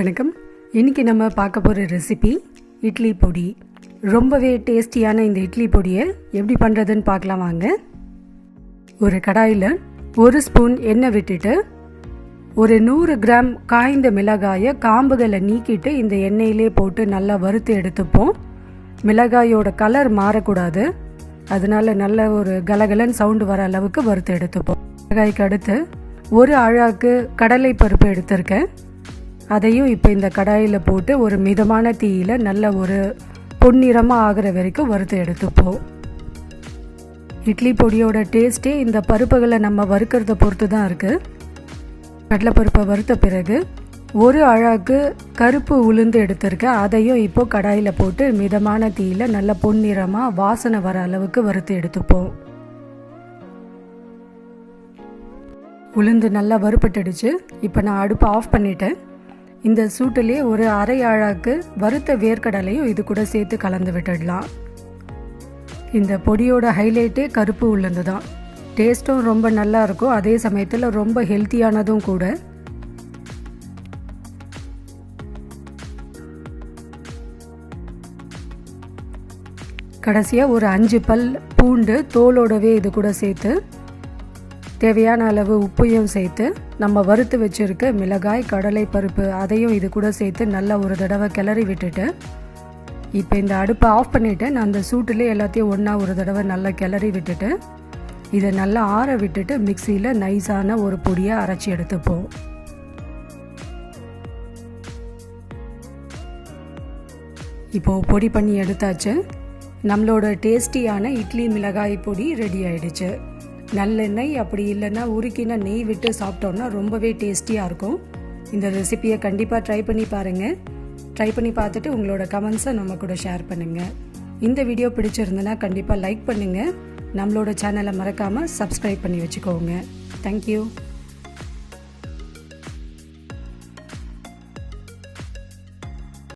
வணக்கம். இன்றைக்கி நம்ம பார்க்க போகிற ரெசிபி இட்லி பொடி. ரொம்பவே டேஸ்டியான இந்த இட்லி பொடியை எப்படி பண்ணுறதுன்னு பார்க்கலாம் வாங்க. ஒரு கடாயில் 1 ஸ்பூன் எண்ணெய் விட்டுட்டு ஒரு 100 கிராம் காய்ந்த மிளகாயை காம்புகளை நீக்கிட்டு இந்த எண்ணெயிலே போட்டு நல்லா வறுத்து எடுத்துப்போம். மிளகாயோட கலர் மாறக்கூடாது, அதனால நல்ல ஒரு கலகலன்னு சவுண்டு வர அளவுக்கு வறுத்து எடுத்துப்போம். மிளகாய்க்கு அடுத்து ஒரு அழாக்கு கடலை பருப்பு எடுத்திருக்கேன். அதையும் இப்போ இந்த கடாயில் போட்டு ஒரு மிதமான தீயில் நல்ல ஒரு பொன்னிறமாக ஆகிற வரைக்கும் வறுத்து எடுத்துப்போம். இட்லி பொடியோட டேஸ்ட்டே இந்த பருப்புகளை நம்ம வறுக்கிறத பொறுத்து தான் இருக்குது. கடலைப்பருப்பை வறுத்த பிறகு ஒரு அழாக்கு கருப்பு உளுந்து எடுத்திருக்கேன். அதையும் இப்போ கடாயில் போட்டு மிதமான தீயில் நல்ல பொன்னிறமாக வாசனை வர அளவுக்கு வறுத்து எடுத்துப்போம். உளுந்து நல்லா வறுப்பட்டுடுச்சு. இப்போ நான் அடுப்பை ஆஃப் பண்ணிட்டேன். இந்த சூட்டிலே ஒரு அரை அழாக்கு வறுத்த வேர்க்கடலையும் இது கூட சேர்த்து கலந்து விட்டுடலாம். இந்த பொடியோட ஹைலைட்டே கருப்பு உளுந்து தான். டேஸ்ட்டும் ரொம்ப நல்லா இருக்கும், அதே சமயத்தில் ரொம்ப ஹெல்த்தியானதும் கூட. கடைசியாக ஒரு 5 பல் பூண்டு தோலோடவே இது கூட சேர்த்து தேவையான அளவு உப்பையும் சேர்த்து நம்ம வறுத்து வச்சுருக்க மிளகாய் கடலை பருப்பு அதையும் இது கூட சேர்த்து நல்லா ஒரு தடவை கிளறி விட்டுட்டு இப்போ இந்த அடுப்பை ஆஃப் பண்ணிவிட்டு நான் அந்த சூட்டிலே எல்லாத்தையும் ஒன்றா ஒரு தடவை நல்லா கிளறி விட்டுட்டு இதை நல்லா ஆற விட்டுட்டு மிக்சியில் நைஸான ஒரு பொடியை அரைச்சி எடுத்துப்போம். இப்போது பொடி பண்ணி எடுத்தாச்சு. நம்மளோட டேஸ்டியான இட்லி மிளகாய் பொடி ரெடி ஆயிடுச்சு. நல்லெண்ணெய் அப்படி இல்லைன்னா உருக்கின நெய் விட்டு சாப்பிட்டோன்னா ரொம்பவே டேஸ்டியாக இருக்கும். இந்த ரெசிபியை கண்டிப்பாக ட்ரை பண்ணி பாருங்கள். ட்ரை பண்ணி பார்த்துட்டு உங்களோட கமெண்ட்ஸை நம்ம கூட ஷேர் பண்ணுங்கள். இந்த வீடியோ பிடிச்சிருந்துன்னா கண்டிப்பாக லைக் பண்ணுங்கள். நம்மளோட சேனலை மறக்காமல் சப்ஸ்கிரைப் பண்ணி வச்சுக்கோங்க. தேங்க்யூ.